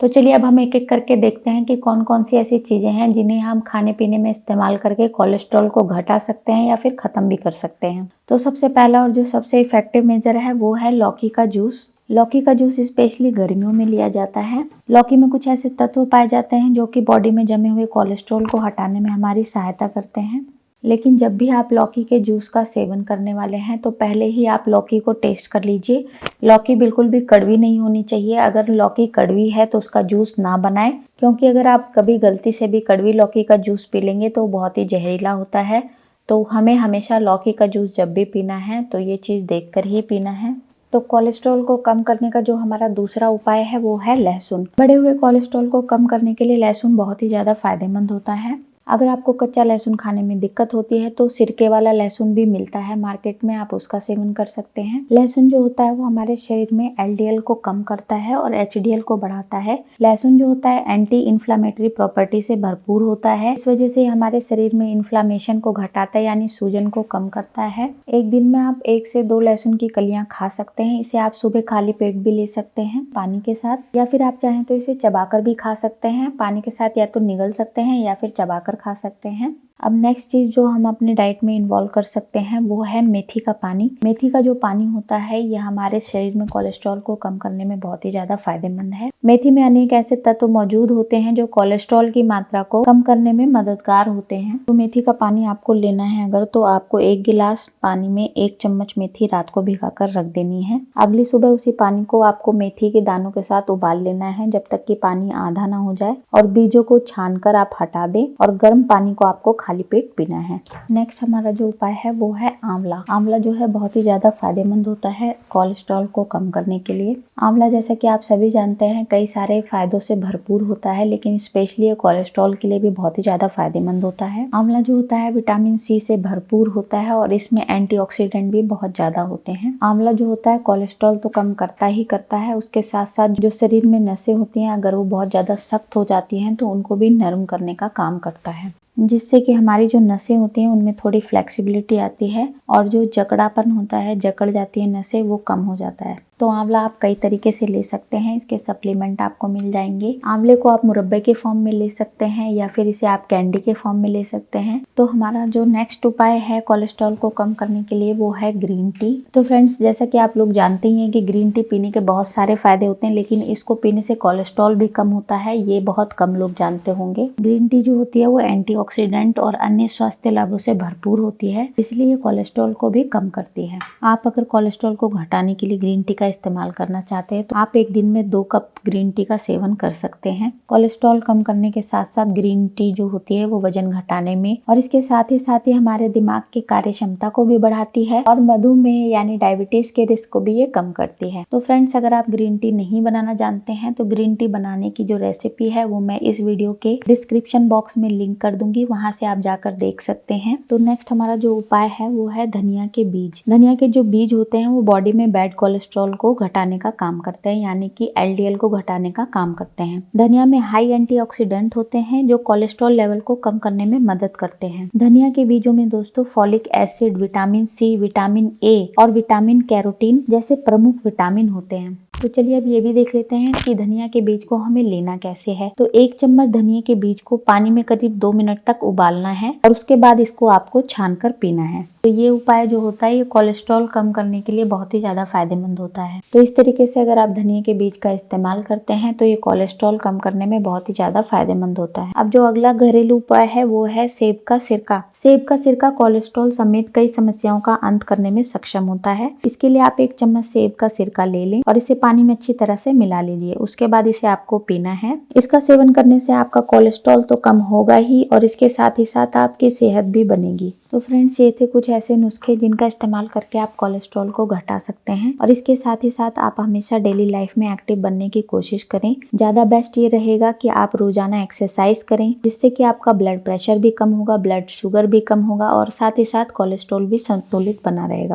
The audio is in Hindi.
तो चलिए अब हम एक एक करके देखते हैं कि कौन कौन सी ऐसी चीज़ें हैं जिन्हें हम खाने पीने में इस्तेमाल करके कोलेस्ट्रॉल को घटा सकते हैं या फिर ख़त्म भी कर सकते हैं। तो सबसे पहला और जो सबसे इफेक्टिव मेजर है वो है लौकी का जूस। लौकी का जूस स्पेशली गर्मियों में लिया जाता है। लौकी में कुछ ऐसे तत्व पाए जाते हैं जो कि बॉडी में जमे हुए कोलेस्ट्रॉल को हटाने में हमारी सहायता करते हैं। लेकिन जब भी आप लौकी के जूस का सेवन करने वाले हैं तो पहले ही आप लौकी को टेस्ट कर लीजिए। लौकी बिल्कुल भी कड़वी नहीं होनी चाहिए। अगर लौकी कड़वी है तो उसका जूस ना बनाएं, क्योंकि अगर आप कभी गलती से भी कड़वी लौकी का जूस पी लेंगे तो बहुत ही जहरीला होता है। तो हमें हमेशा लौकी का जूस जब भी पीना है तो ये चीज़ देखकर ही पीना है। तो कोलेस्ट्रॉल को कम करने का जो हमारा दूसरा उपाय है वो है लहसुन। बढ़े हुए कोलेस्ट्रॉल को कम करने के लिए लहसुन बहुत ही ज़्यादा फायदेमंद होता है। अगर आपको कच्चा लहसुन खाने में दिक्कत होती है तो सिरके वाला लहसुन भी मिलता है मार्केट में, आप उसका सेवन कर सकते हैं। लहसुन जो होता है वो हमारे शरीर में एलडीएल को कम करता है और एचडीएल को बढ़ाता है। लहसुन जो होता है एंटी इन्फ्लामेटरी प्रॉपर्टी से भरपूर होता है। इस वजह से हमारे शरीर में इन्फ्लामेशन को घटाता है, यानी सूजन को कम करता है। एक दिन में आप 1 से 2 लहसुन की कलियां खा सकते हैं। इसे आप सुबह खाली पेट भी ले सकते हैं पानी के साथ, या फिर आप चाहें तो इसे चबाकर भी खा सकते हैं। पानी के साथ या तो निगल सकते हैं या फिर चबाकर खा सकते हैं। अब नेक्स्ट चीज जो हम अपने डाइट में इन्वॉल्व कर सकते हैं वो है मेथी का पानी। मेथी का जो पानी होता है ये हमारे शरीर में कोलेस्ट्रॉल को कम करने में बहुत ही ज्यादा फायदेमंद है। मेथी में अनेक ऐसे तत्व मौजूद होते हैं जो कोलेस्ट्रॉल की मात्रा को कम करने में मददगार होते हैं। तो मेथी का पानी आपको लेना है अगर, तो आपको 1 गिलास पानी में 1 चम्मच मेथी रात को भिगाकर रख देनी है। अगली सुबह उसी पानी को आपको मेथी के दानों के साथ उबाल लेना है जब तक कि पानी आधा ना हो जाए, और बीजों को छानकर आप हटा दें और गर्म पानी को आपको खाली पेट पीना है। नेक्स्ट हमारा जो उपाय है वो है आंवला। आंवला जो है बहुत ही ज्यादा फायदेमंद होता है कोलेस्ट्रॉल को कम करने के लिए। आंवला जैसा कि आप सभी जानते हैं कई सारे फायदों से भरपूर होता है, लेकिन स्पेशली ये कोलेस्ट्रॉल के लिए भी बहुत ही ज्यादा फायदेमंद होता है। आंवला जो होता है विटामिन सी से भरपूर होता है और इसमें एंटीऑक्सीडेंट भी बहुत ज्यादा होते हैं। आंवला जो होता है कोलेस्ट्रॉल तो कम करता ही करता है, उसके साथ साथ जो शरीर में नसें होती हैं अगर वो बहुत ज्यादा सख्त हो जाती हैं तो उनको भी नरम करने का काम करता है, जिससे कि हमारी जो नसें होती हैं उनमें थोड़ी फ्लेक्सिबिलिटी आती है और जो जकड़ापन होता है, जकड़ जाती है नसें, वो कम हो जाता है। तो आंवला आप कई तरीके से ले सकते हैं, इसके सप्लीमेंट आपको मिल जाएंगे। आंवले को आप मुरब्बे के फॉर्म में ले सकते हैं या फिर इसे आप कैंडी के फॉर्म में ले सकते हैं। तो हमारा जो नेक्स्ट उपाय है कोलेस्ट्रॉल को कम करने के लिए वो है ग्रीन टी। तो फ्रेंड्स जैसा कि आप लोग जानते ही हैं कि ग्रीन टी पीने के बहुत सारे फायदे होते हैं, लेकिन इसको पीने से कोलेस्ट्रॉल भी कम होता है, ये बहुत कम लोग जानते होंगे। ग्रीन टी जो होती है वो एंटीऑक्सीडेंट और अन्य स्वास्थ्य लाभों से भरपूर होती है, इसलिए कोलेस्ट्रॉल को भी कम करती है। आप अगर कोलेस्ट्रॉल को घटाने के लिए ग्रीन टी का इस्तेमाल करना चाहते हैं तो आप एक दिन में 2 कप ग्रीन टी का सेवन कर सकते हैं। कोलेस्ट्रॉल कम करने के साथ साथ ग्रीन टी जो होती है वो वजन घटाने में और इसके साथ ही हमारे दिमाग की कार्य क्षमता को भी बढ़ाती है और मधुमेह यानी डायबिटीज के रिस्क को भी ये कम करती है। तो फ्रेंड्स अगर आप ग्रीन टी नहीं बनाना जानते हैं तो ग्रीन टी बनाने की जो रेसिपी है वो मैं इस वीडियो के डिस्क्रिप्शन बॉक्स में लिंक कर दूंगी, वहां से आप जाकर देख सकते हैं। तो नेक्स्ट हमारा जो उपाय है वो है धनिया के बीज। धनिया के जो बीज होते हैं वो बॉडी में बैड कोलेस्ट्रॉल को घटाने का काम करते हैं, यानी कि एलडीएल को घटाने का काम करते हैं। धनिया में हाई एंटीऑक्सीडेंट होते हैं जो कोलेस्ट्रॉल लेवल को कम करने में मदद करते हैं। धनिया के बीजों में दोस्तों folic acid, vitamin C, vitamin A और विटामिन कैरोटीन जैसे प्रमुख विटामिन होते हैं। तो चलिए अब ये भी देख लेते हैं कि धनिया के बीज को हमें लेना कैसे है। तो 1 चम्मच धनिया के बीज को पानी में करीब 2 मिनट तक उबालना है और उसके बाद इसको आपको छानकर पीना है। तो ये उपाय जो होता है ये कोलेस्ट्रॉल कम करने के लिए बहुत ही ज्यादा फायदेमंद होता है। तो इस तरीके से अगर आप धनिया के बीज का इस्तेमाल करते हैं तो ये कोलेस्ट्रॉल कम करने में बहुत ही ज्यादा फायदेमंद होता है। अब जो अगला घरेलू उपाय है वो है सेब का सिरका। सेब का सिरका कोलेस्ट्रॉल समेत कई समस्याओं का अंत करने में सक्षम होता है। इसके लिए आप 1 चम्मच सेब का सिरका ले लें और इसे पानी में अच्छी तरह से मिला लीजिए। उसके बाद इसे आपको पीना है। इसका सेवन करने से आपका कोलेस्ट्रॉल तो कम होगा ही और इसके साथ ही साथ आपकी सेहत भी बनेगी। तो फ्रेंड्स ये थे कुछ ऐसे नुस्खे जिनका इस्तेमाल करके आप कोलेस्ट्रॉल को घटा सकते हैं और इसके साथ ही साथ आप हमेशा डेली लाइफ में एक्टिव बनने की कोशिश करें। ज्यादा बेस्ट ये रहेगा कि आप रोजाना एक्सरसाइज करें, जिससे कि आपका ब्लड प्रेशर भी कम होगा, ब्लड शुगर भी कम होगा और साथ ही साथ कोलेस्ट्रॉल भी संतुलित बना रहेगा।